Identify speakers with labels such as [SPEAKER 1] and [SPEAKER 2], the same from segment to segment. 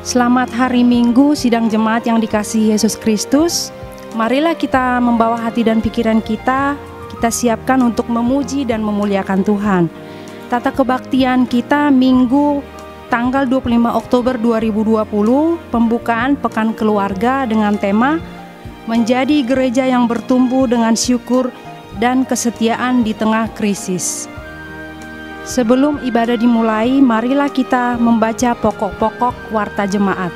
[SPEAKER 1] Selamat hari Minggu sidang jemaat yang dikasihi Yesus Kristus. Marilah kita membawa hati dan pikiran kita siapkan untuk memuji dan memuliakan Tuhan. Tata kebaktian kita Minggu tanggal 25 Oktober 2020, pembukaan Pekan Keluarga dengan tema Menjadi Gereja yang Bertumbuh dengan Syukur dan Kesetiaan di Tengah Krisis. Sebelum ibadah dimulai, marilah kita membaca pokok-pokok warta jemaat.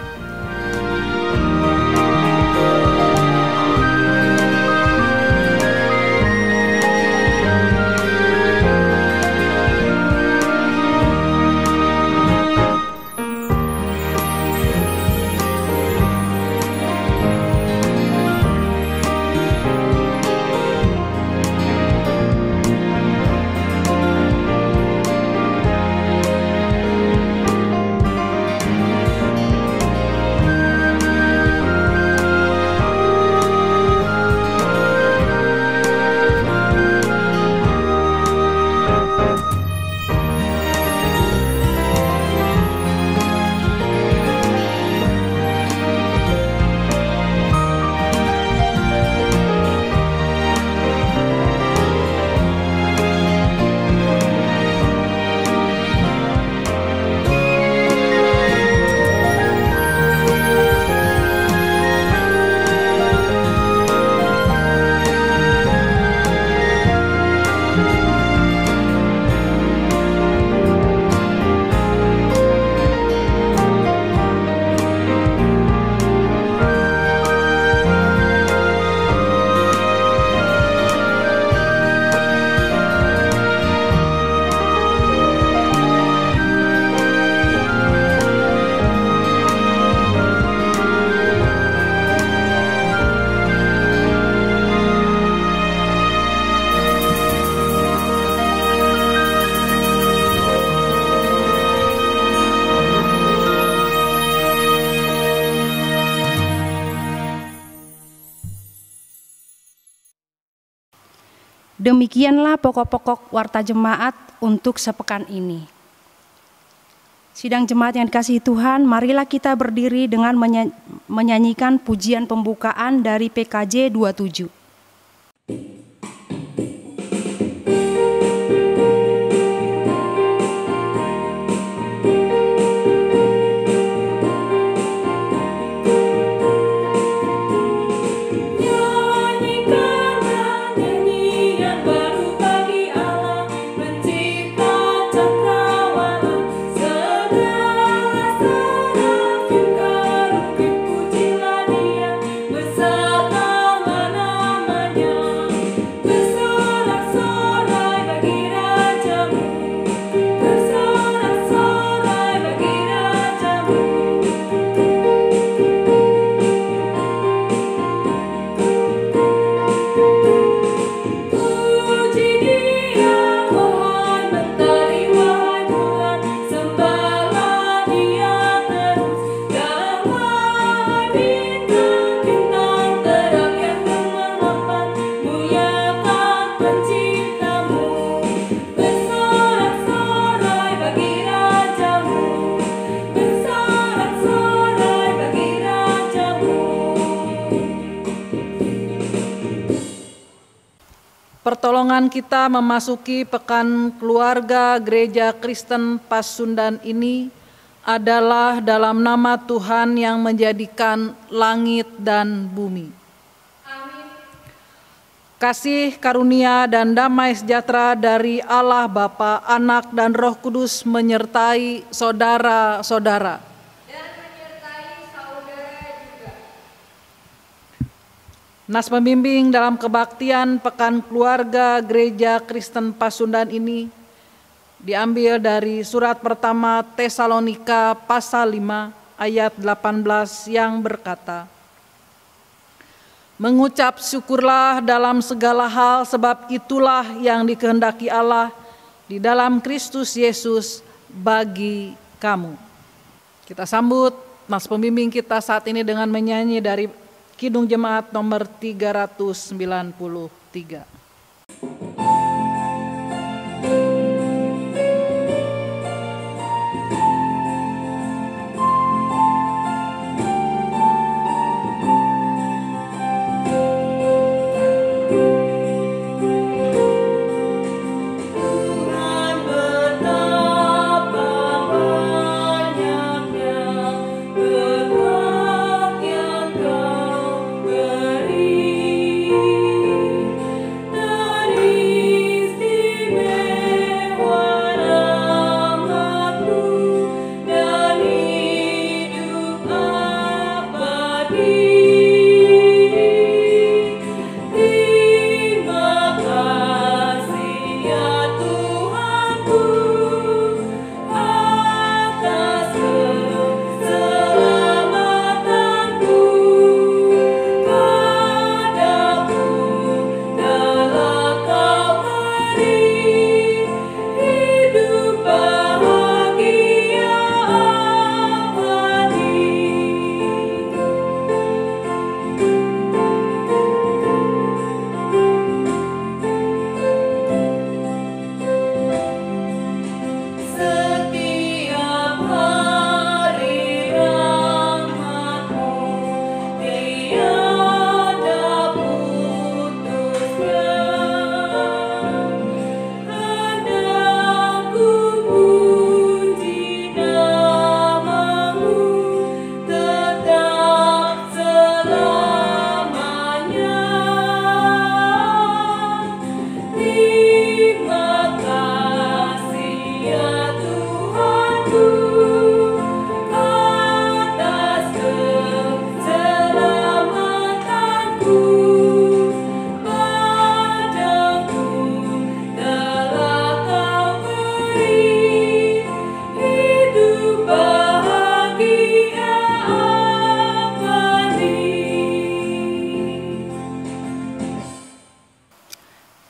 [SPEAKER 1] Demikianlah pokok-pokok warta jemaat untuk sepekan ini. Sidang jemaat yang dikasihi Tuhan, marilah kita berdiri dengan menyanyikan pujian pembukaan dari PKJ 27. Pertolongan kita memasuki Pekan Keluarga Gereja Kristen Pasundan ini adalah dalam nama Tuhan yang menjadikan langit dan bumi. Amin. Kasih karunia dan damai sejahtera dari Allah Bapa, Anak dan Roh Kudus menyertai saudara-saudara. Nas pembimbing dalam kebaktian Pekan Keluarga Gereja Kristen Pasundan ini diambil dari surat pertama Tesalonika pasal 5 ayat 18 yang berkata, Mengucap syukurlah dalam segala hal sebab itulah yang dikehendaki Allah di dalam Kristus Yesus bagi kamu. Kita sambut nas pembimbing kita saat ini dengan menyanyi dari Kidung Jemaat nomor 393.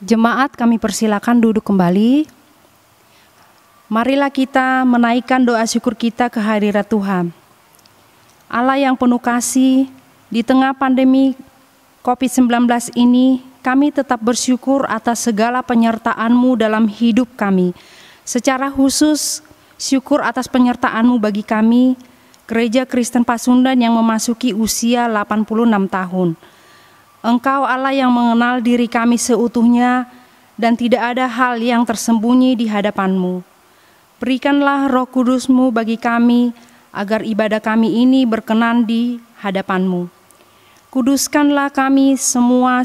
[SPEAKER 1] Jemaat, kami persilakan duduk kembali. Marilah kita menaikkan doa syukur kita ke hadirat Tuhan. Allah yang penuh kasih, di tengah pandemi COVID-19 ini, kami tetap bersyukur atas segala penyertaan-Mu dalam hidup kami. Secara khusus, syukur atas penyertaan-Mu bagi kami, Gereja Kristen Pasundan yang memasuki usia 86 tahun. Engkau Allah yang mengenal diri kami seutuhnya dan tidak ada hal yang tersembunyi di hadapan-Mu. Berikanlah Roh Kudus-Mu bagi kami agar ibadah kami ini berkenan di hadapan-Mu. Kuduskanlah kami semua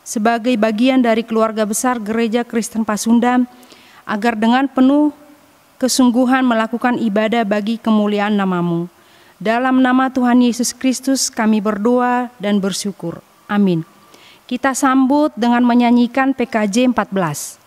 [SPEAKER 1] sebagai bagian dari keluarga besar Gereja Kristen Pasundan agar dengan penuh kesungguhan melakukan ibadah bagi kemuliaan nama-Mu. Dalam nama Tuhan Yesus Kristus kami berdoa dan bersyukur. Amin. Kita sambut dengan menyanyikan PKJ 14.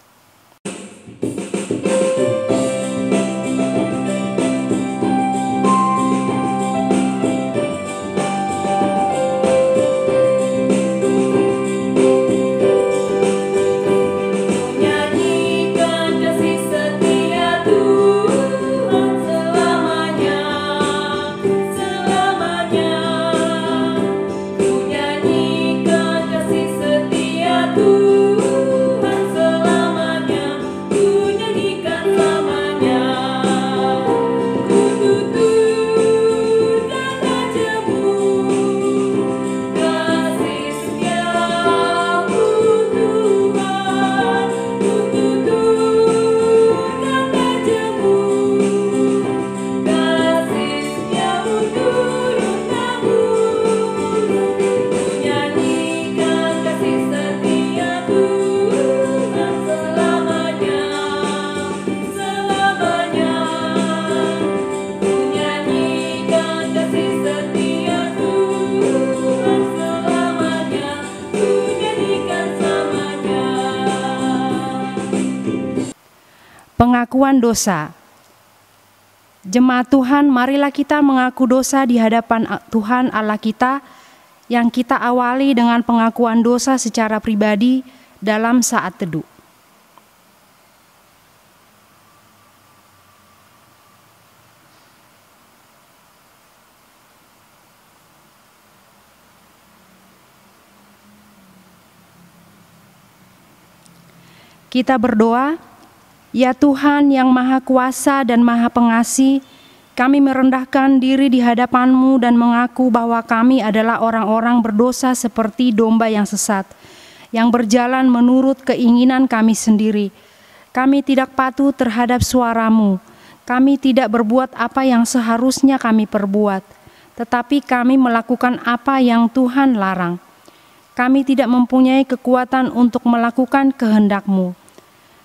[SPEAKER 1] Pengakuan dosa. Jemaat Tuhan, marilah kita mengaku dosa di hadapan Tuhan Allah kita, yang kita awali dengan pengakuan dosa secara pribadi dalam saat teduh. Kita berdoa. Ya Tuhan yang Maha Kuasa dan Maha Pengasih, kami merendahkan diri di hadapan-Mu dan mengaku bahwa kami adalah orang-orang berdosa seperti domba yang sesat, yang berjalan menurut keinginan kami sendiri. Kami tidak patuh terhadap suara-Mu, kami tidak berbuat apa yang seharusnya kami perbuat, tetapi kami melakukan apa yang Tuhan larang. Kami tidak mempunyai kekuatan untuk melakukan kehendak-Mu.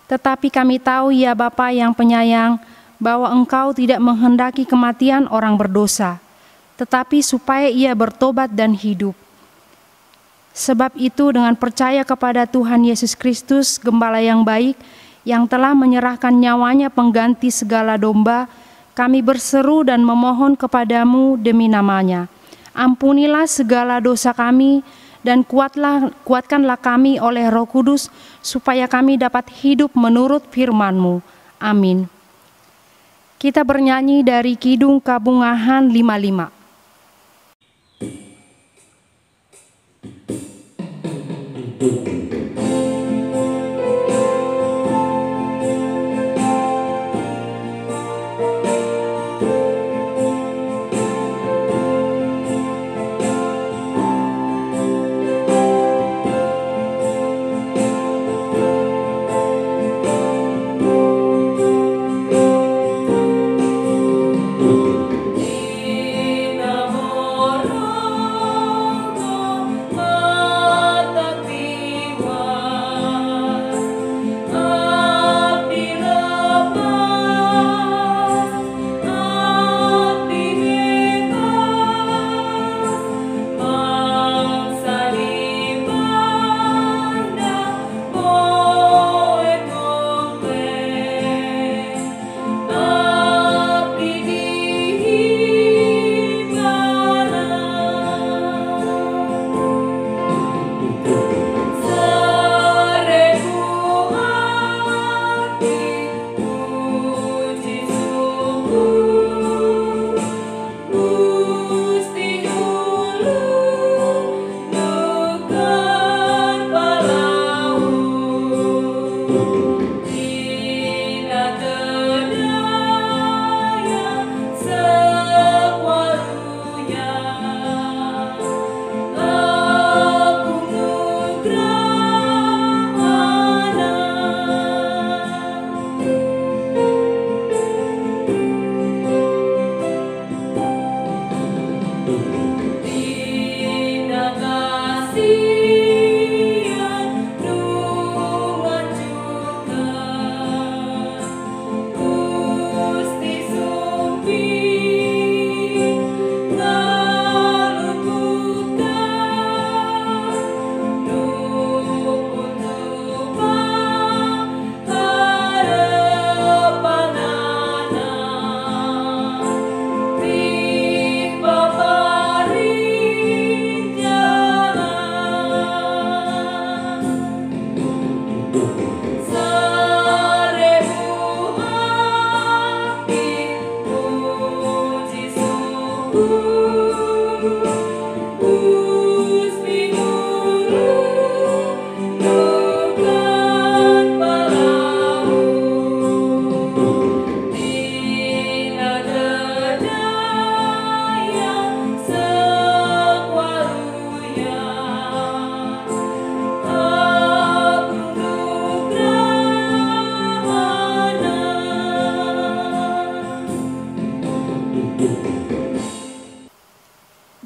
[SPEAKER 1] Tetapi kami tahu ya Bapa yang penyayang, bahwa Engkau tidak menghendaki kematian orang berdosa, tetapi supaya ia bertobat dan hidup. Sebab itu dengan percaya kepada Tuhan Yesus Kristus, Gembala yang baik, yang telah menyerahkan nyawanya pengganti segala domba, kami berseru dan memohon kepadamu demi namanya. Ampunilah segala dosa kami, dan kuatkanlah kami oleh Roh Kudus, supaya kami dapat hidup menurut firman-Mu. Amin. Kita bernyanyi dari Kidung Kabungahan 55.
[SPEAKER 2] Namoro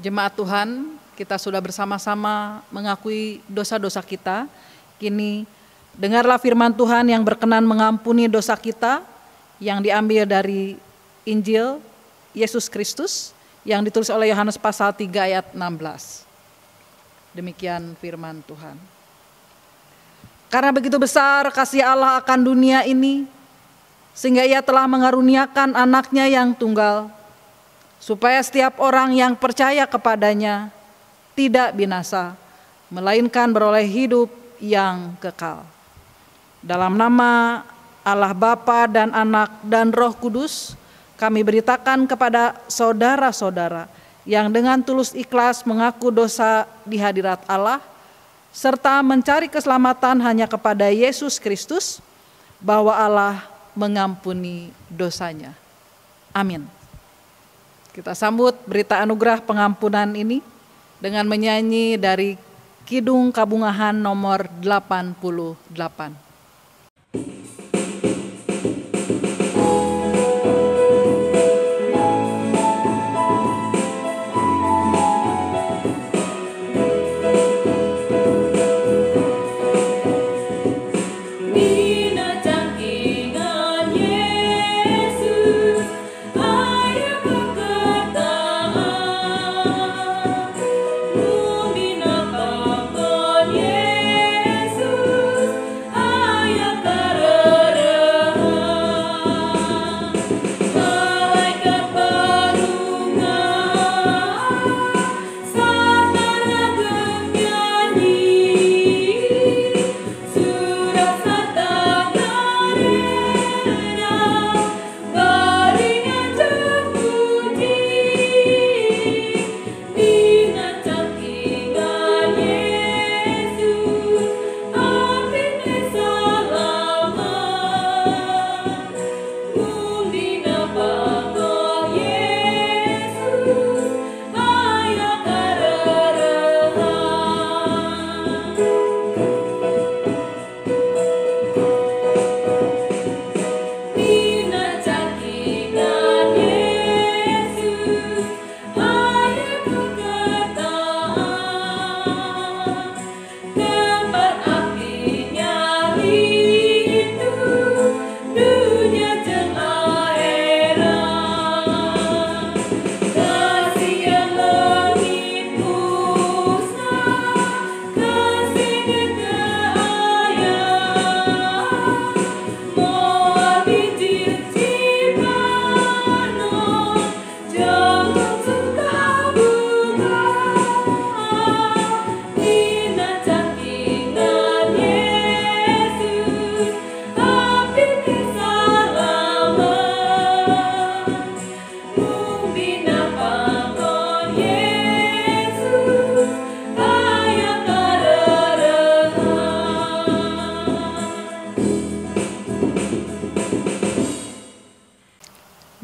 [SPEAKER 2] Jemaat Tuhan, kita sudah bersama-sama mengakui dosa-dosa kita. Kini dengarlah firman Tuhan yang berkenan mengampuni dosa kita yang diambil dari Injil Yesus Kristus yang ditulis oleh Yohanes pasal 3 ayat 16. Demikian firman Tuhan. Karena begitu besar kasih Allah akan dunia ini, sehingga Ia telah mengaruniakan anaknya yang tunggal, supaya setiap orang yang percaya kepadanya tidak binasa, melainkan beroleh hidup yang kekal. Dalam nama Allah Bapa dan Anak dan Roh Kudus, kami beritakan kepada saudara-saudara yang dengan tulus ikhlas mengaku dosa di hadirat Allah, serta mencari keselamatan hanya kepada Yesus Kristus, bahwa Allah mengampuni dosanya. Amin. Kita sambut berita anugerah pengampunan ini dengan menyanyi dari Kidung Kabungahan nomor 88.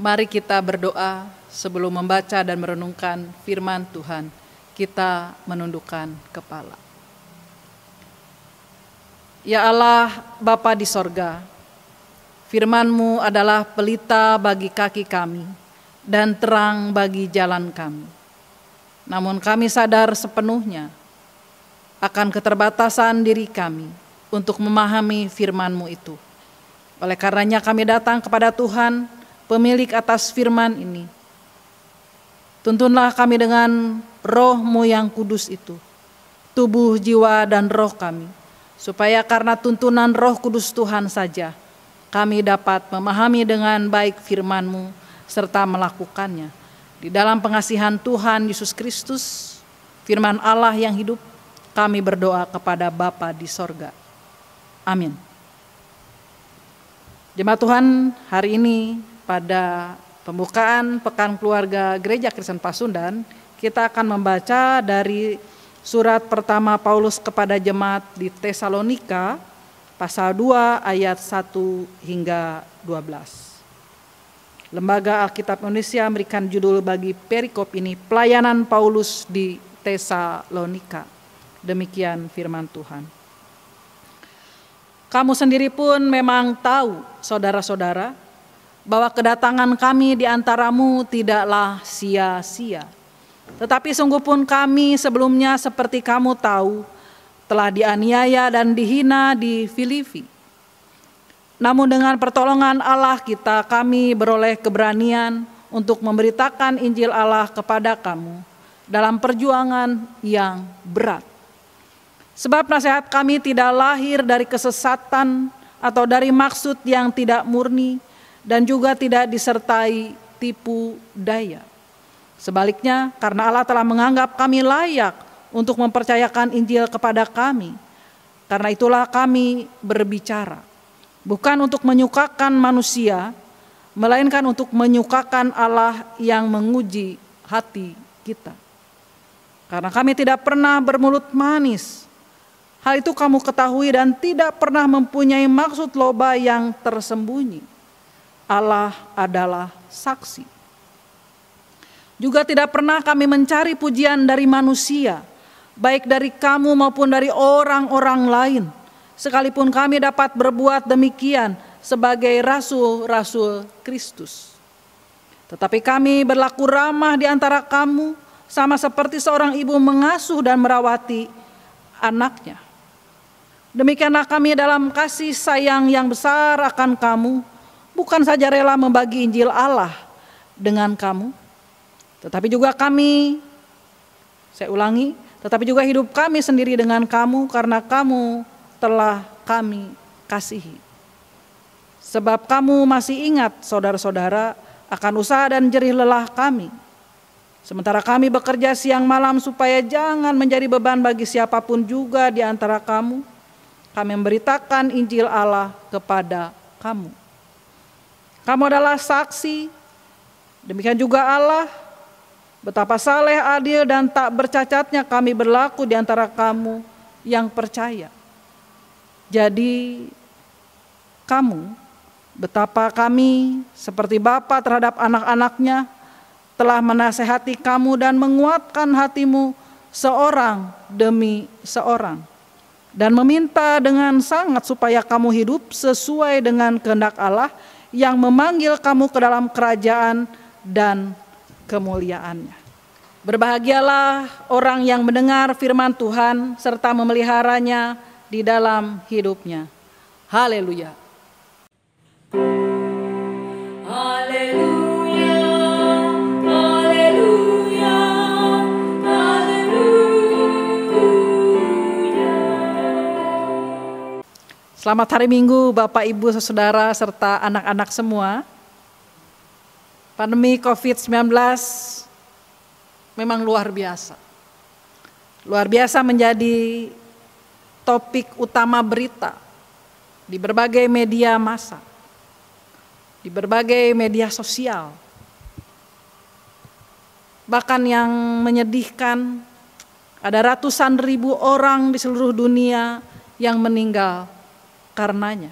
[SPEAKER 2] Mari kita berdoa sebelum membaca dan merenungkan firman Tuhan. Kita menundukkan kepala. Ya Allah, Bapa di sorga, firman-Mu adalah pelita bagi kaki kami dan terang bagi jalan kami. Namun kami sadar sepenuhnya akan keterbatasan diri kami untuk memahami firman-Mu itu. Oleh karenanya kami datang kepada Tuhan, pemilik atas firman ini. Tuntunlah kami dengan Roh-Mu yang kudus itu, tubuh, jiwa, dan roh kami, supaya karena tuntunan Roh Kudus Tuhan saja, kami dapat memahami dengan baik firman-Mu serta melakukannya. Di dalam pengasihan Tuhan Yesus Kristus, firman Allah yang hidup, kami berdoa kepada Bapa di sorga. Amin. Jemaat Tuhan, hari ini pada Pembukaan Pekan Keluarga Gereja Kristen Pasundan, kita akan membaca dari surat pertama Paulus kepada jemaat di Tesalonika, pasal 2 ayat 1 hingga 12. Lembaga Alkitab Indonesia memberikan judul bagi perikop ini, Pelayanan Paulus di Tesalonika. Demikian firman Tuhan. Kamu sendiri pun memang tahu, saudara-saudara, bahwa kedatangan kami di antaramu tidaklah sia-sia. Tetapi sungguh pun kami sebelumnya seperti kamu tahu telah dianiaya dan dihina di Filipi. Namun dengan pertolongan Allah kita, kami beroleh keberanian untuk memberitakan Injil Allah kepada kamu dalam perjuangan yang berat. Sebab nasihat kami tidak lahir dari kesesatan atau dari maksud yang tidak murni, dan juga tidak disertai tipu daya. Sebaliknya, karena Allah telah menganggap kami layak untuk mempercayakan Injil kepada kami, karena itulah kami berbicara, bukan untuk menyukakan manusia, melainkan untuk menyukakan Allah yang menguji hati kita. Karena kami tidak pernah bermulut manis, hal itu kamu ketahui, dan tidak pernah mempunyai maksud loba yang tersembunyi. Allah adalah saksi. Juga tidak pernah kami mencari pujian dari manusia, baik dari kamu maupun dari orang-orang lain, sekalipun kami dapat berbuat demikian sebagai rasul-rasul Kristus. Tetapi kami berlaku ramah di antara kamu, sama seperti seorang ibu mengasuh dan merawati anaknya. Demikianlah kami dalam kasih sayang yang besar akan kamu, bukan saja rela membagi Injil Allah dengan kamu, tetapi juga kami, saya ulangi, tetapi juga hidup kami sendiri dengan kamu, karena kamu telah kami kasihi. Sebab kamu masih ingat, saudara-saudara, akan usaha dan jerih lelah kami. Sementara kami bekerja siang malam supaya jangan menjadi beban bagi siapapun juga di antara kamu, kami memberitakan Injil Allah kepada kamu. Kamu adalah saksi, demikian juga Allah, betapa saleh, adil, dan tak bercacatnya kami berlaku di antara kamu yang percaya. Jadi kamu, betapa kami seperti bapa terhadap anak-anaknya, telah menasehati kamu dan menguatkan hatimu seorang demi seorang, dan meminta dengan sangat supaya kamu hidup sesuai dengan kehendak Allah yang memanggil kamu ke dalam kerajaan dan kemuliaannya. Berbahagialah orang yang mendengar firman Tuhan serta memeliharanya di dalam hidupnya. Haleluya.
[SPEAKER 3] Haleluya, haleluya, haleluya.
[SPEAKER 2] Selamat hari Minggu Bapak Ibu Saudara serta anak-anak semua. Pandemi COVID-19 memang luar biasa. Luar biasa menjadi topik utama berita di berbagai media massa, di berbagai media sosial. Bahkan yang menyedihkan, ada ratusan ribu orang di seluruh dunia yang meninggal karenanya.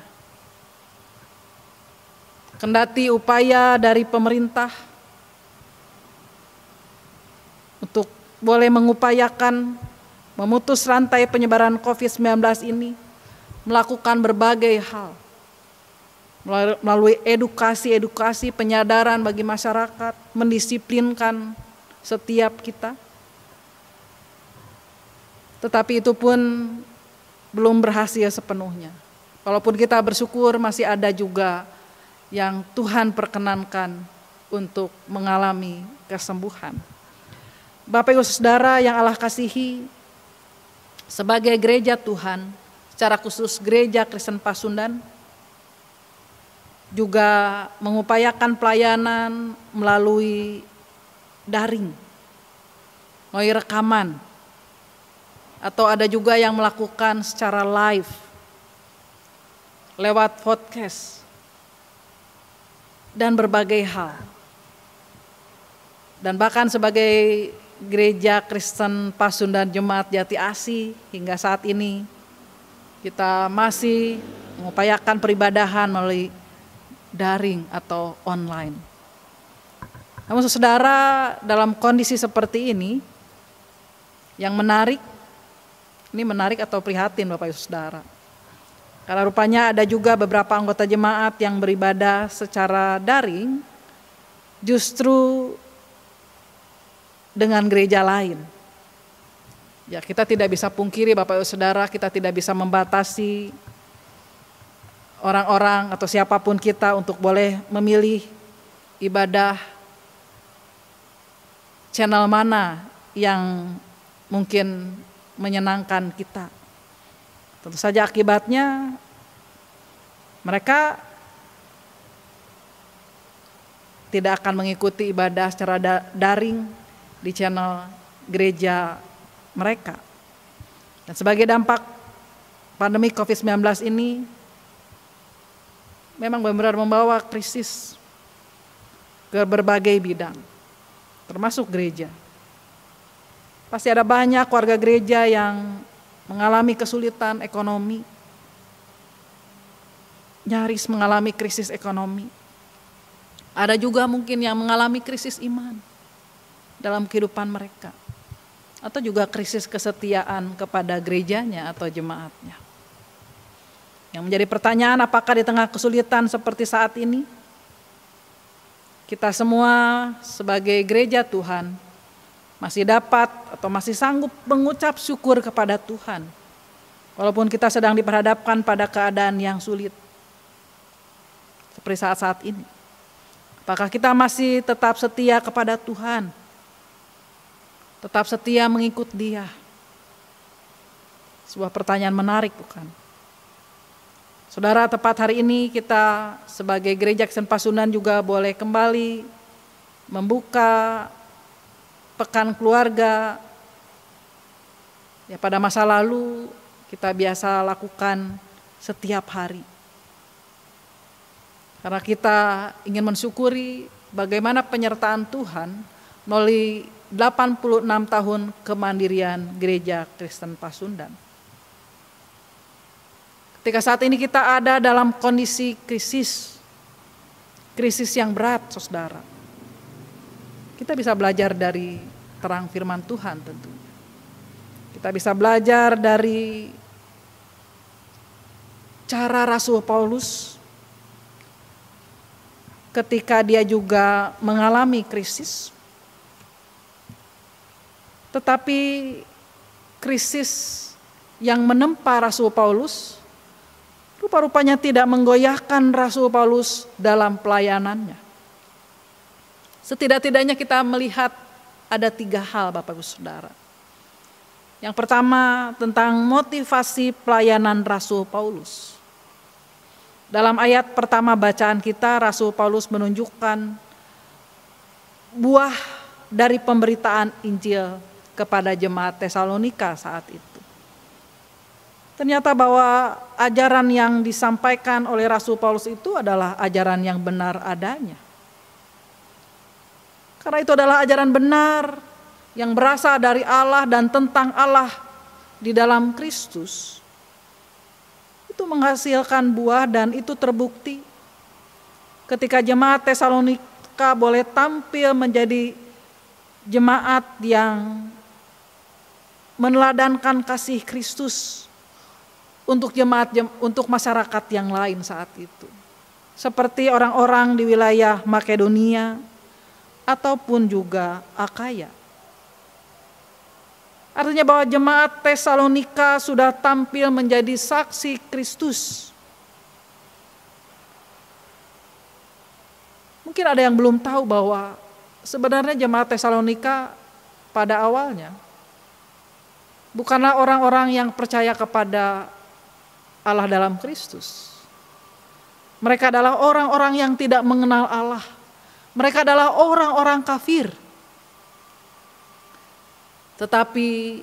[SPEAKER 2] Kendati upaya dari pemerintah untuk boleh mengupayakan memutus rantai penyebaran COVID-19 ini, melakukan berbagai hal, melalui edukasi, penyadaran bagi masyarakat, mendisiplinkan setiap kita. Tetapi itu pun belum berhasil sepenuhnya. Walaupun kita bersyukur masih ada juga yang Tuhan perkenankan untuk mengalami kesembuhan. Bapak Ibu Saudara yang Allah kasihi, sebagai gereja Tuhan, secara khusus gereja Kristen Pasundan, juga mengupayakan pelayanan melalui daring, melalui rekaman, atau ada juga yang melakukan secara live, lewat podcast, dan berbagai hal. Dan bahkan sebagai Gereja Kristen Pasundan Jemaat Jati Asih hingga saat ini kita masih mengupayakan peribadahan melalui daring atau online. Namun saudara, dalam kondisi seperti ini yang menarik, ini menarik atau prihatin Bapak Ibu Saudara. Karena rupanya ada juga beberapa anggota jemaat yang beribadah secara daring justru dengan gereja lain. Ya, kita tidak bisa pungkiri Bapak Ibu Saudara, kita tidak bisa membatasi orang-orang atau siapapun kita untuk boleh memilih ibadah channel mana yang mungkin menyenangkan kita. Tentu saja akibatnya mereka tidak akan mengikuti ibadah secara daring di channel gereja mereka. Dan sebagai dampak pandemi COVID-19 ini memang benar-benar membawa krisis ke berbagai bidang, termasuk gereja. Pasti ada banyak warga gereja yang mengalami kesulitan ekonomi, nyaris mengalami krisis ekonomi. Ada juga mungkin yang mengalami krisis iman dalam kehidupan mereka, atau juga krisis kesetiaan kepada gerejanya atau jemaatnya. Yang menjadi pertanyaan, apakah di tengah kesulitan seperti saat ini, kita semua sebagai gereja Tuhan masih dapat atau masih sanggup mengucap syukur kepada Tuhan, walaupun kita sedang diperhadapkan pada keadaan yang sulit seperti saat-saat ini? Apakah kita masih tetap setia kepada Tuhan, tetap setia mengikut Dia? Sebuah pertanyaan menarik, bukan? Saudara, tepat hari ini kita sebagai Gereja Kristen Pasundan juga boleh kembali membuka pekan keluarga. Ya, pada masa lalu kita biasa lakukan setiap hari. Karena kita ingin mensyukuri bagaimana penyertaan Tuhan melalui 86 tahun kemandirian Gereja Kristen Pasundan. Ketika saat ini kita ada dalam kondisi krisis yang berat, saudara, kita bisa belajar dari terang firman Tuhan tentu. Kita bisa belajar dari cara Rasul Paulus ketika dia juga mengalami krisis. Tetapi krisis yang menempa Rasul Paulus rupa-rupanya tidak menggoyahkan Rasul Paulus dalam pelayanannya. Setidak-tidaknya kita melihat ada 3 hal Bapak Ibu Saudara. Yang pertama tentang motivasi pelayanan Rasul Paulus. Dalam ayat pertama bacaan kita, Rasul Paulus menunjukkan buah dari pemberitaan Injil kepada jemaat Tesalonika saat itu. Ternyata bahwa ajaran yang disampaikan oleh Rasul Paulus itu adalah ajaran yang benar adanya. Karena itu adalah ajaran benar yang berasal dari Allah dan tentang Allah di dalam Kristus. Itu menghasilkan buah dan itu terbukti ketika jemaat Tesalonika boleh tampil menjadi jemaat yang meneladankan kasih Kristus untuk untuk masyarakat yang lain saat itu. Seperti orang-orang di wilayah Makedonia ataupun juga Akaya. Artinya bahwa jemaat Tesalonika sudah tampil menjadi saksi Kristus. Mungkin ada yang belum tahu bahwa sebenarnya jemaat Tesalonika pada awalnya bukanlah orang-orang yang percaya kepada Allah dalam Kristus. Mereka adalah orang-orang yang tidak mengenal Allah. Mereka adalah orang-orang kafir. Tetapi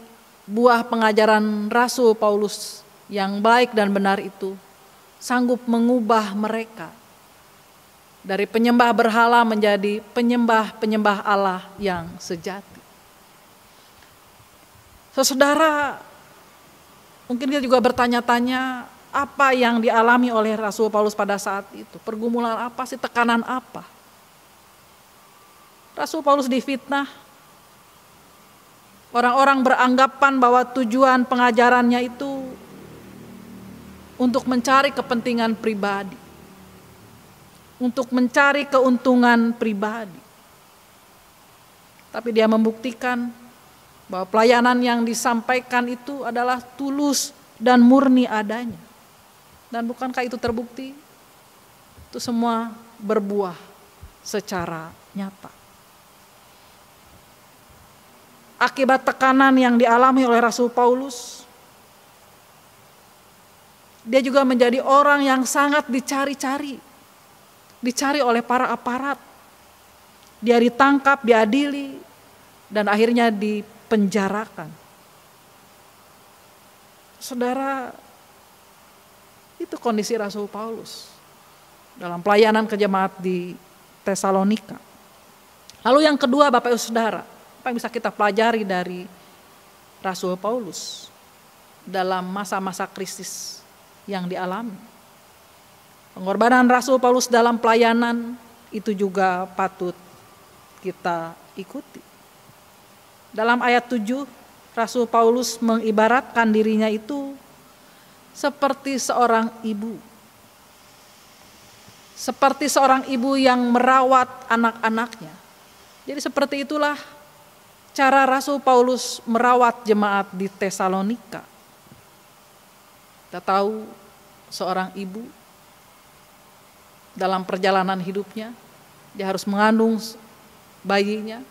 [SPEAKER 2] buah pengajaran Rasul Paulus yang baik dan benar itu sanggup mengubah mereka Dari penyembah berhala menjadi penyembah-penyembah Allah yang sejati. Saudara, mungkin kita juga bertanya-tanya apa yang dialami oleh Rasul Paulus pada saat itu. Pergumulan apa sih, tekanan apa? Rasul Paulus difitnah. Orang-orang beranggapan bahwa tujuan pengajarannya itu untuk mencari kepentingan pribadi, untuk mencari keuntungan pribadi. Tapi dia membuktikan bahwa pelayanan yang disampaikan itu adalah tulus dan murni adanya. Dan bukankah itu terbukti? Itu semua berbuah secara nyata. Akibat tekanan yang dialami oleh Rasul Paulus, dia juga menjadi orang yang sangat dicari-cari oleh para aparat. Dia ditangkap, diadili, dan akhirnya dipenjarakan. Saudara, itu kondisi Rasul Paulus dalam pelayanan ke jemaat di Tesalonika. Lalu yang kedua, Bapak Ibu Saudara, apa yang bisa kita pelajari dari Rasul Paulus dalam masa-masa krisis yang dialami? Pengorbanan Rasul Paulus dalam pelayanan itu juga patut kita ikuti. Dalam ayat 7, Rasul Paulus mengibaratkan dirinya itu seperti seorang ibu. Seperti seorang ibu yang merawat anak-anaknya. Jadi seperti itulah cara Rasul Paulus merawat jemaat di Tesalonika. Kita tahu seorang ibu dalam perjalanan hidupnya, dia harus mengandung bayinya,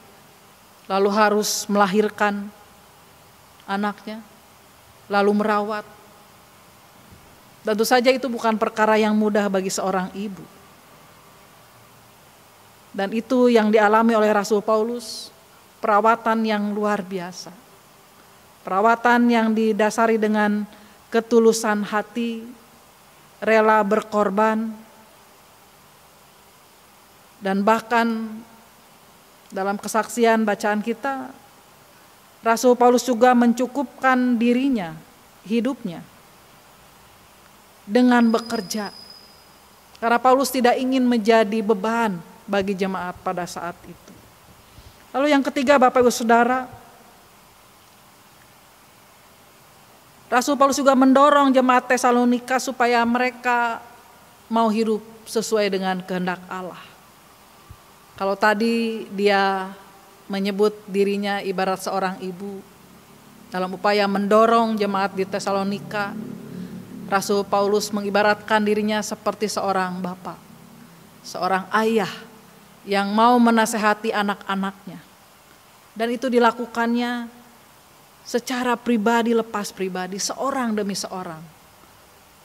[SPEAKER 2] lalu harus melahirkan anaknya, lalu merawat. Tentu saja itu bukan perkara yang mudah bagi seorang ibu. Dan itu yang dialami oleh Rasul Paulus, perawatan yang luar biasa. Perawatan yang didasari dengan ketulusan hati, rela berkorban, dan bahkan dalam kesaksian bacaan kita, Rasul Paulus juga mencukupkan dirinya, hidupnya, dengan bekerja. Karena Paulus tidak ingin menjadi beban bagi jemaat pada saat itu. Lalu yang ketiga, Bapak Ibu Saudara, Rasul Paulus juga mendorong jemaat Tesalonika supaya mereka mau hidup sesuai dengan kehendak Allah. Kalau tadi dia menyebut dirinya ibarat seorang ibu dalam upaya mendorong jemaat di Tesalonika, Rasul Paulus mengibaratkan dirinya seperti seorang bapak, seorang ayah yang mau menasehati anak-anaknya. Dan itu dilakukannya secara pribadi lepas pribadi, seorang demi seorang.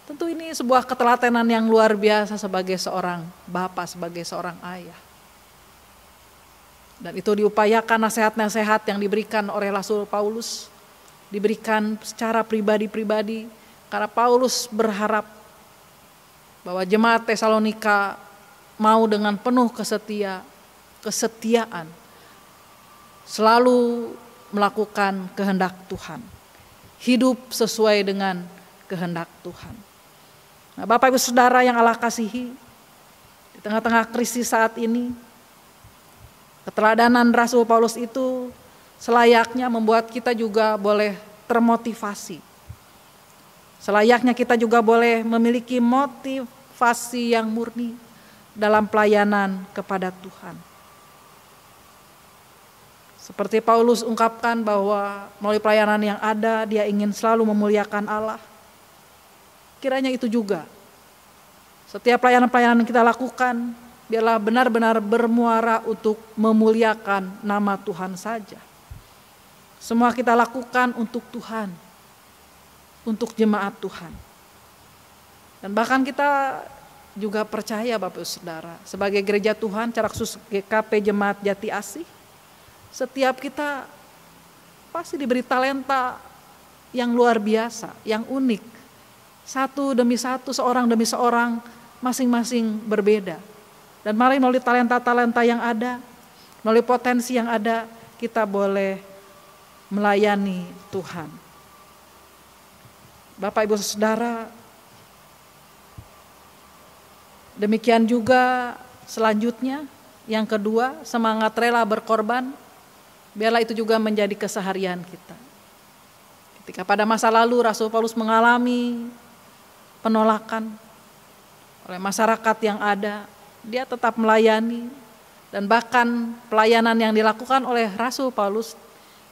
[SPEAKER 2] Tentu ini sebuah ketelatenan yang luar biasa sebagai seorang bapak, sebagai seorang ayah. Dan itu diupayakan nasihat-nasihat yang diberikan oleh Rasul Paulus, diberikan secara pribadi-pribadi, karena Paulus berharap bahwa jemaat Tesalonika mau dengan penuh kesetiaan selalu melakukan kehendak Tuhan, hidup sesuai dengan kehendak Tuhan. Nah, Bapak Ibu Saudara yang Allah kasihi, di tengah-tengah krisis saat ini, keteladanan Rasul Paulus itu selayaknya membuat kita juga boleh termotivasi. Selayaknya kita juga boleh memiliki motivasi yang murni dalam pelayanan kepada Tuhan. Seperti Paulus ungkapkan bahwa melalui pelayanan yang ada, dia ingin selalu memuliakan Allah. Kiranya itu juga setiap pelayanan-pelayanan yang kita lakukan, biarlah benar-benar bermuara untuk memuliakan nama Tuhan saja. Semua kita lakukan untuk Tuhan, untuk jemaat Tuhan. Dan bahkan kita juga percaya Bapak Saudara, sebagai gereja Tuhan, secara khusus GKP Jemaat Jati Asih, setiap kita pasti diberi talenta yang luar biasa, yang unik. Satu demi satu, seorang demi seorang, masing-masing berbeda. Dan mari melalui talenta-talenta yang ada, melalui potensi yang ada, kita boleh melayani Tuhan. Bapak Ibu Saudara, demikian juga selanjutnya, yang kedua, semangat rela berkorban, biarlah itu juga menjadi keseharian kita. Ketika pada masa lalu Rasul Paulus mengalami penolakan oleh masyarakat yang ada, dia tetap melayani, dan bahkan pelayanan yang dilakukan oleh Rasul Paulus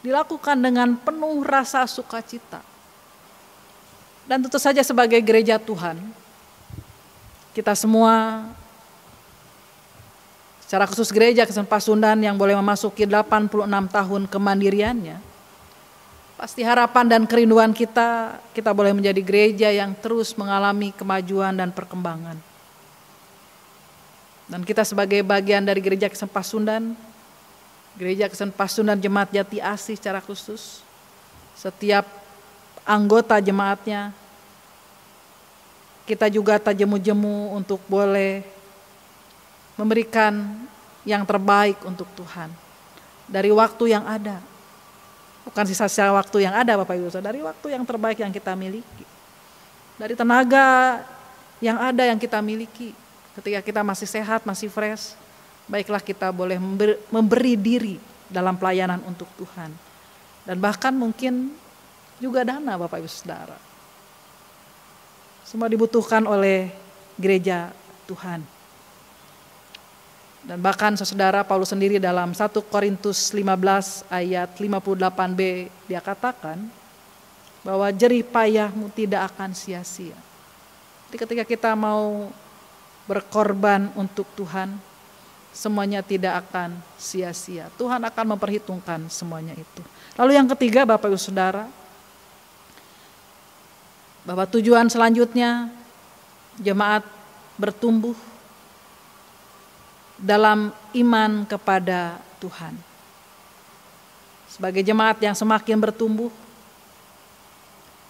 [SPEAKER 2] dilakukan dengan penuh rasa sukacita. Dan tentu saja sebagai gereja Tuhan, kita semua, secara khusus gereja Kristen Pasundan yang boleh memasuki 86 tahun kemandiriannya, pasti harapan dan kerinduan kita boleh menjadi gereja yang terus mengalami kemajuan dan perkembangan. Dan kita sebagai bagian dari gereja Kristen Pasundan, gereja Kristen Pasundan Jemaat Jati Asih secara khusus, setiap anggota jemaatnya, kita juga tak jemu-jemu untuk boleh memberikan yang terbaik untuk Tuhan. Dari waktu yang ada, bukan sisa-sisa waktu yang ada Bapak Ibu Saudara, dari waktu yang terbaik yang kita miliki, dari tenaga yang ada yang kita miliki, ketika kita masih sehat, masih fresh, baiklah kita boleh memberi diri dalam pelayanan untuk Tuhan. Dan bahkan mungkin juga dana Bapak Ibu Saudara. Semua dibutuhkan oleh gereja Tuhan. Dan bahkan saudara Paulus sendiri dalam 1 Korintus 15 ayat 58b dia katakan bahwa jerih payahmu tidak akan sia-sia. Jadi ketika kita mau berkorban untuk Tuhan, semuanya tidak akan sia-sia. Tuhan akan memperhitungkan semuanya itu. Lalu yang ketiga Bapak Ibu Saudara, bahwa tujuan selanjutnya jemaat bertumbuh dalam iman kepada Tuhan. Sebagai jemaat yang semakin bertumbuh,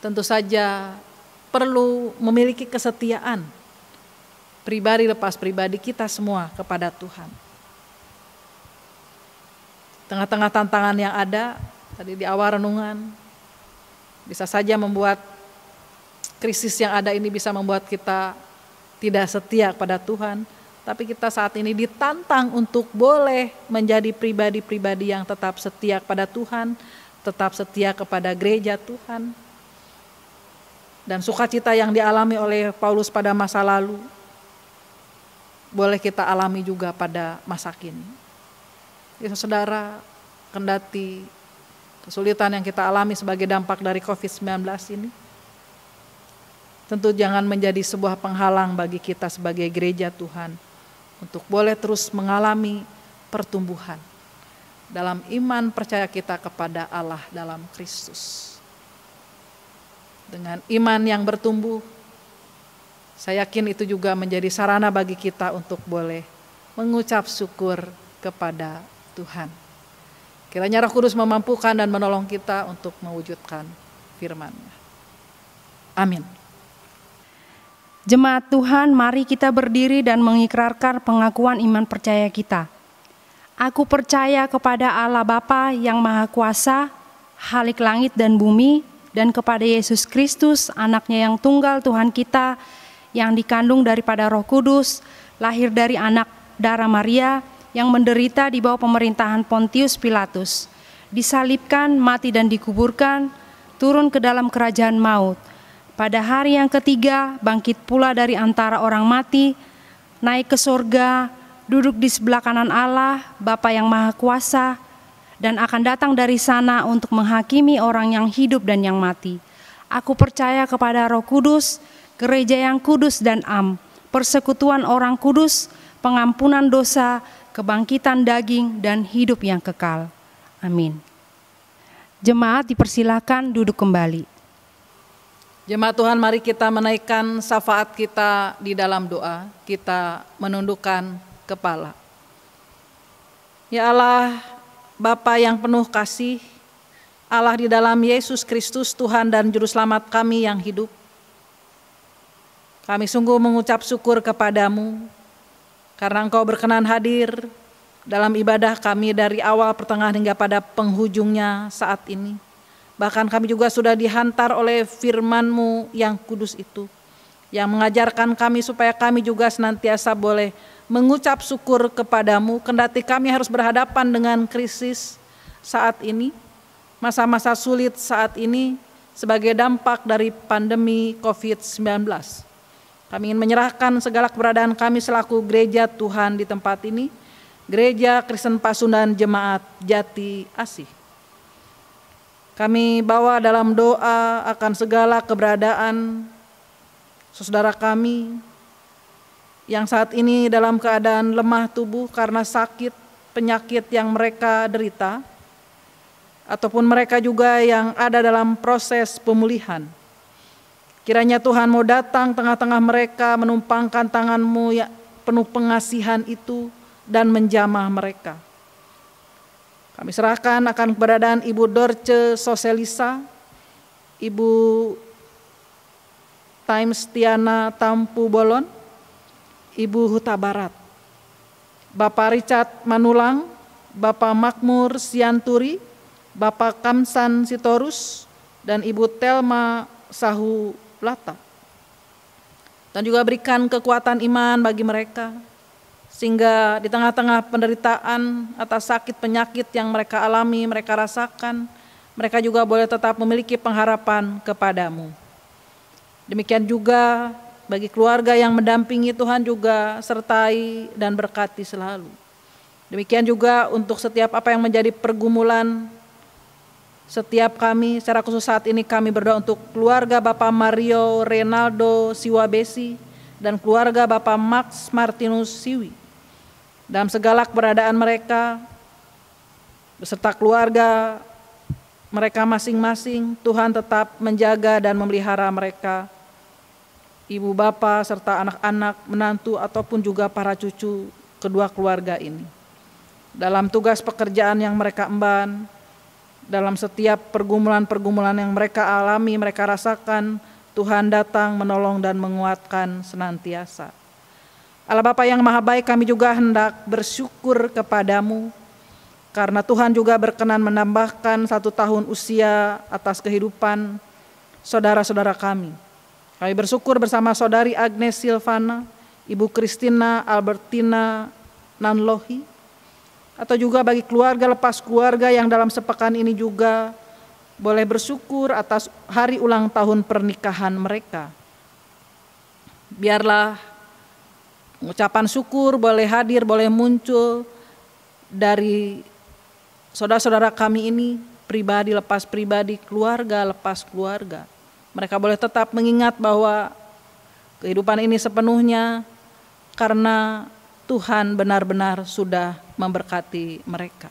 [SPEAKER 2] tentu saja perlu memiliki kesetiaan pribadi lepas pribadi kita semua kepada Tuhan. Tengah-tengah tantangan yang ada, tadi di awal renungan, bisa saja membuat krisis yang ada ini bisa membuat kita tidak setia kepada Tuhan. Tapi kita saat ini ditantang untuk boleh menjadi pribadi-pribadi yang tetap setia kepada Tuhan, tetap setia kepada gereja Tuhan. Dan sukacita yang dialami oleh Paulus pada masa lalu, boleh kita alami juga pada masa kini. Ya, saudara, kendati kesulitan yang kita alami sebagai dampak dari COVID-19 ini, tentu jangan menjadi sebuah penghalang bagi kita sebagai gereja Tuhan untuk boleh terus mengalami pertumbuhan dalam iman percaya kita kepada Allah dalam Kristus. Dengan iman yang bertumbuh, saya yakin itu juga menjadi sarana bagi kita untuk boleh mengucap syukur kepada Tuhan. Kiranya Roh Kudus memampukan dan menolong kita untuk mewujudkan firman-Nya. Amin.
[SPEAKER 1] Jemaat Tuhan, mari kita berdiri dan mengikrarkan pengakuan iman percaya kita. Aku percaya kepada Allah Bapa yang Maha Kuasa, Khalik langit dan bumi, dan kepada Yesus Kristus, anaknya yang tunggal Tuhan kita, yang dikandung daripada Roh Kudus, lahir dari anak darah Maria, yang menderita di bawah pemerintahan Pontius Pilatus, disalibkan, mati dan dikuburkan, turun ke dalam kerajaan maut. Pada hari yang ketiga, bangkit pula dari antara orang mati, naik ke sorga, duduk di sebelah kanan Allah, Bapa yang Maha Kuasa, dan akan datang dari sana untuk menghakimi orang yang hidup dan yang mati. Aku percaya kepada Roh Kudus, gereja yang kudus dan am, persekutuan orang kudus, pengampunan dosa, kebangkitan daging, dan hidup yang kekal. Amin. Jemaat dipersilakan duduk kembali.
[SPEAKER 2] Jemaat Tuhan, mari kita menaikkan syafaat kita di dalam doa. Kita menundukkan kepala. Ya Allah, Bapa yang penuh kasih, Allah di dalam Yesus Kristus, Tuhan dan Juru Selamat kami yang hidup, kami sungguh mengucap syukur kepadamu karena Engkau berkenan hadir dalam ibadah kami dari awal, pertengahan hingga pada penghujungnya saat ini. Bahkan kami juga sudah dihantar oleh firman-Mu yang kudus itu, yang mengajarkan kami supaya kami juga senantiasa boleh mengucap syukur kepadamu, kendati kami harus berhadapan dengan krisis saat ini, masa-masa sulit saat ini sebagai dampak dari pandemi COVID-19. Kami ingin menyerahkan segala keberadaan kami selaku gereja Tuhan di tempat ini, Gereja Kristen Pasundan Jemaat Jati Asih. Kami bawa dalam doa akan segala keberadaan saudara kami yang saat ini dalam keadaan lemah tubuh karena sakit, penyakit yang mereka derita, ataupun mereka juga yang ada dalam proses pemulihan. Kiranya Tuhan mau datang tengah-tengah mereka, menumpangkan tangan-Mu yang penuh pengasihan itu dan menjamah mereka. Kami serahkan akan keberadaan Ibu Dorce Soselisa, Ibu Times Tiana Tampu Bolon, Ibu Huta Barat, Bapak Richard Manulang, Bapak Makmur Sianturi, Bapak Kamsan Sitorus, dan Ibu Telma Sahu Lata. Dan juga berikan kekuatan iman bagi mereka, sehingga di tengah-tengah penderitaan atas sakit penyakit yang mereka alami, mereka rasakan, mereka juga boleh tetap memiliki pengharapan kepadamu. Demikian juga bagi keluarga yang mendampingi, Tuhan juga sertai dan berkati selalu. Demikian juga untuk setiap apa yang menjadi pergumulan setiap kami, secara khusus saat ini kami berdoa untuk keluarga Bapak Mario Renaldo Siwabesi dan keluarga Bapak Max Martinus Siwi. Dalam segala keberadaan mereka, beserta keluarga mereka masing-masing, Tuhan tetap menjaga dan memelihara mereka, ibu bapak serta anak-anak, menantu ataupun juga para cucu kedua keluarga ini. Dalam tugas pekerjaan yang mereka emban, dalam setiap pergumulan-pergumulan yang mereka alami, mereka rasakan, Tuhan datang menolong dan menguatkan senantiasa. Allah Bapa yang Maha Baik, kami juga hendak bersyukur kepadamu, karena Tuhan juga berkenan menambahkan 1 tahun usia atas kehidupan saudara-saudara kami. Kami bersyukur bersama saudari Agnes Silvana, Ibu Christina Albertina Nanlohi, atau juga bagi keluarga lepas keluarga yang dalam sepekan ini juga boleh bersyukur atas hari ulang tahun pernikahan mereka. Biarlah ucapan syukur boleh hadir, boleh muncul dari saudara-saudara kami ini, pribadi lepas pribadi, keluarga lepas keluarga. Mereka boleh tetap mengingat bahwa kehidupan ini sepenuhnya karena Tuhan benar-benar sudah memberkati mereka.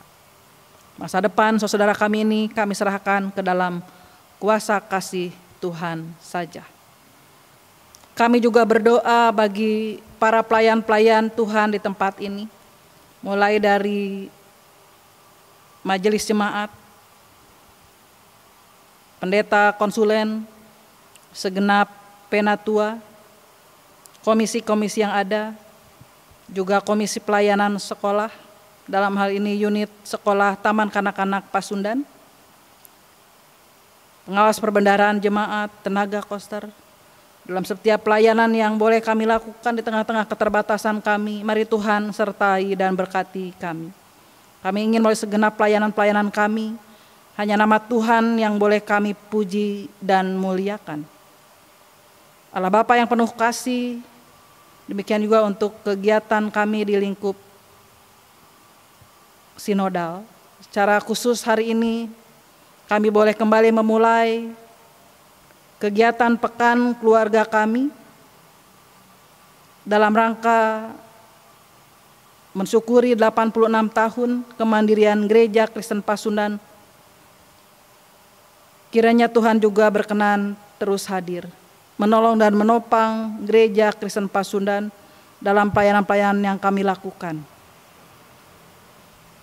[SPEAKER 2] Masa depan saudara kami ini kami serahkan ke dalam kuasa kasih Tuhan saja. Kami juga berdoa bagi para pelayan-pelayan Tuhan di tempat ini, mulai dari majelis jemaat, pendeta konsulen, segenap penatua, komisi-komisi yang ada, juga komisi pelayanan sekolah, dalam hal ini unit sekolah Taman Kanak-Kanak Pasundan, pengawas perbendaharaan jemaat, tenaga koster, dalam setiap pelayanan yang boleh kami lakukan di tengah-tengah keterbatasan kami, mari Tuhan sertai dan berkati kami. Kami ingin melalui segenap pelayanan-pelayanan kami, hanya nama Tuhan yang boleh kami puji dan muliakan. Allah Bapa yang penuh kasih, demikian juga untuk kegiatan kami di lingkup sinodal. Secara khusus hari ini kami boleh kembali memulai kegiatan pekan keluarga kami dalam rangka mensyukuri 86 tahun kemandirian Gereja Kristen Pasundan. Kiranya Tuhan juga berkenan terus hadir, menolong dan menopang Gereja Kristen Pasundan dalam pelayanan-pelayanan yang kami lakukan.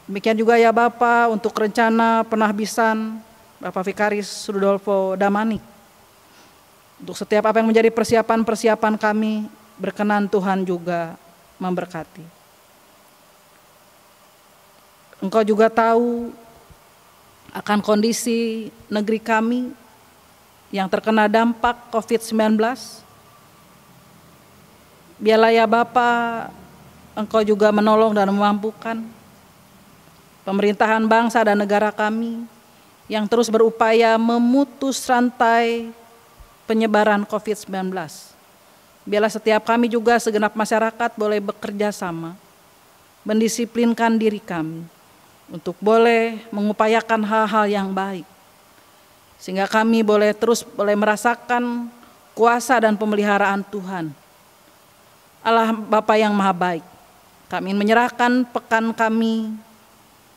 [SPEAKER 2] Demikian juga ya Bapak untuk rencana penahbisan Bapak Vikaris Rudolfo Damanik. Untuk setiap apa yang menjadi persiapan-persiapan kami, berkenan Tuhan juga memberkati. Engkau juga tahu akan kondisi negeri kami yang terkena dampak COVID-19. Biarlah ya Bapa, Engkau juga menolong dan memampukan pemerintahan bangsa dan negara kami yang terus berupaya memutus rantai penyebaran COVID-19. Biarlah setiap kami juga segenap masyarakat boleh bekerja sama, mendisiplinkan diri kami untuk boleh mengupayakan hal-hal yang baik, sehingga kami boleh merasakan kuasa dan pemeliharaan Tuhan. Allah Bapa yang Maha Baik, kami ingin menyerahkan pekan kami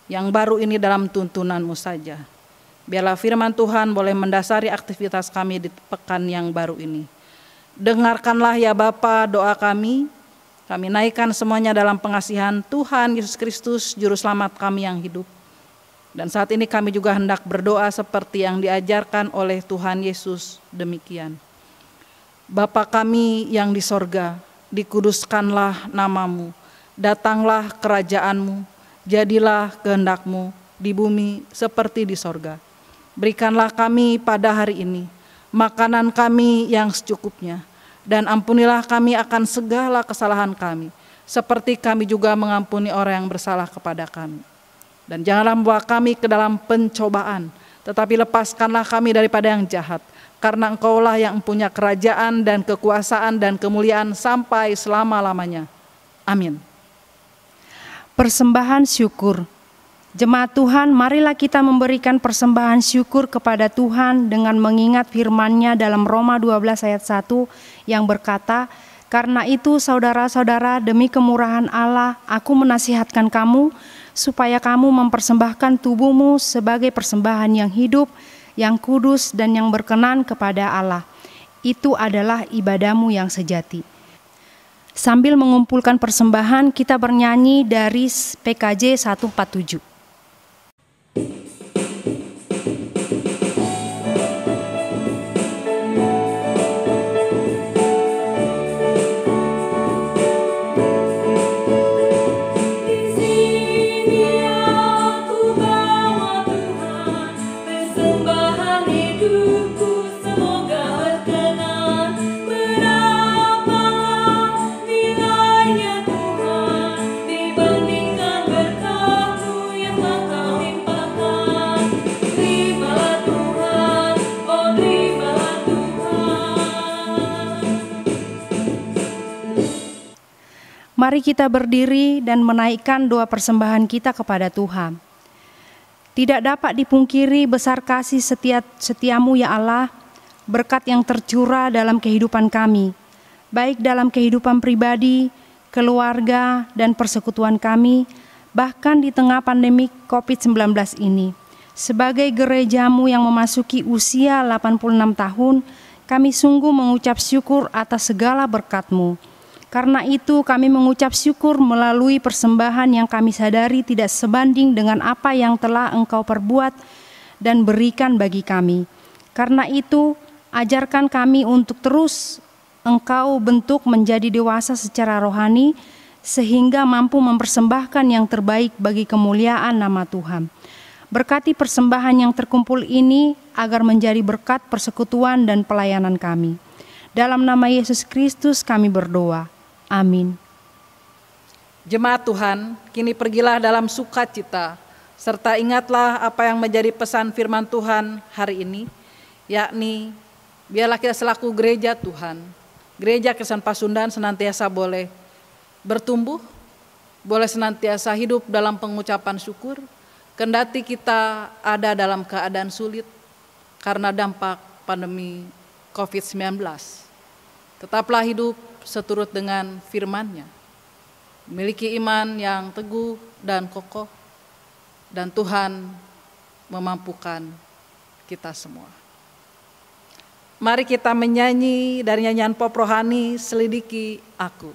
[SPEAKER 2] yang baru ini dalam tuntunan-Mu saja. Biarlah firman Tuhan boleh mendasari aktivitas kami di pekan yang baru ini. Dengarkanlah ya Bapa doa kami naikkan semuanya dalam pengasihan Tuhan Yesus Kristus, Juru Selamat kami yang hidup. Dan saat ini kami juga hendak berdoa seperti yang diajarkan oleh Tuhan Yesus demikian. Bapa kami yang di sorga, dikuduskanlah nama-Mu, datanglah kerajaan-Mu, jadilah kehendak-Mu di bumi seperti di sorga. Berikanlah kami pada hari ini makanan kami yang secukupnya, dan ampunilah kami akan segala kesalahan kami, seperti kami juga mengampuni orang yang bersalah kepada kami. Dan janganlah membawa kami ke dalam pencobaan, tetapi lepaskanlah kami daripada yang jahat, karena Engkaulah yang punya kerajaan dan kekuasaan dan kemuliaan sampai selama-lamanya. Amin.
[SPEAKER 1] Persembahan syukur. Jemaat Tuhan, marilah kita memberikan persembahan syukur kepada Tuhan dengan mengingat firman-Nya dalam Roma 12 ayat 1 yang berkata, "Karena itu saudara-saudara, demi kemurahan Allah, aku menasihatkan kamu supaya kamu mempersembahkan tubuhmu sebagai persembahan yang hidup, yang kudus dan yang berkenan kepada Allah. Itu adalah ibadahmu yang sejati." Sambil mengumpulkan persembahan, kita bernyanyi dari PKJ 147. Mari kita berdiri dan menaikkan doa persembahan kita kepada Tuhan. Tidak dapat dipungkiri besar kasih setiamu ya Allah, berkat yang tercurah dalam kehidupan kami, baik dalam kehidupan pribadi, keluarga, dan persekutuan kami, bahkan di tengah pandemi COVID-19 ini. Sebagai gerejamu yang memasuki usia 86 tahun, kami sungguh mengucap syukur atas segala berkat-Mu. Karena itu kami mengucap syukur melalui persembahan yang kami sadari tidak sebanding dengan apa yang telah Engkau perbuat dan berikan bagi kami. Karena itu ajarkan kami untuk terus Engkau bentuk menjadi dewasa secara rohani, sehingga mampu mempersembahkan yang terbaik bagi kemuliaan nama Tuhan. Berkati persembahan yang terkumpul ini agar menjadi berkat persekutuan dan pelayanan kami. Dalam nama Yesus Kristus kami berdoa. Amin.
[SPEAKER 2] Jemaat Tuhan, kini pergilah dalam sukacita, serta ingatlah apa yang menjadi pesan firman Tuhan hari ini, yakni biarlah kita selaku gereja Tuhan, gereja Kristen Pasundan senantiasa boleh bertumbuh, boleh senantiasa hidup dalam pengucapan syukur, kendati kita ada dalam keadaan sulit karena dampak pandemi COVID-19. Tetaplah hidup seturut dengan firman-Nya, memiliki iman yang teguh dan kokoh, dan Tuhan memampukan kita semua. Mari kita menyanyi dari nyanyian pop rohani, Selidiki Aku.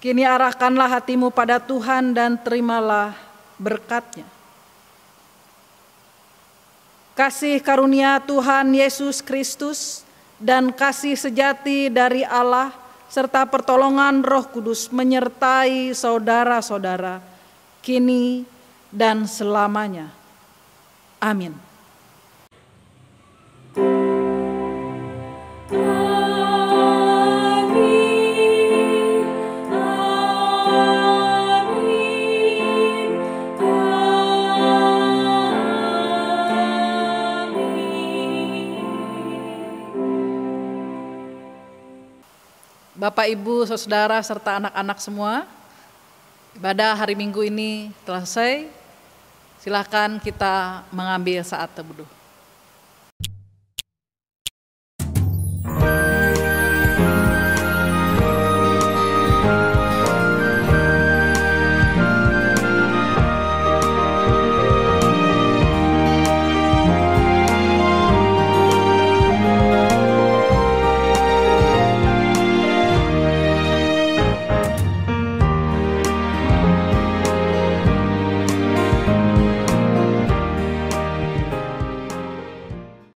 [SPEAKER 2] Kini arahkanlah hatimu pada Tuhan dan terimalah berkat-Nya. Kasih karunia Tuhan Yesus Kristus dan kasih sejati dari Allah serta pertolongan Roh Kudus menyertai saudara-saudara kini dan selamanya. Amin. Bapak, Ibu, Saudara, serta anak-anak semua, ibadah hari Minggu ini telah selesai. Silakan kita mengambil saat teduh.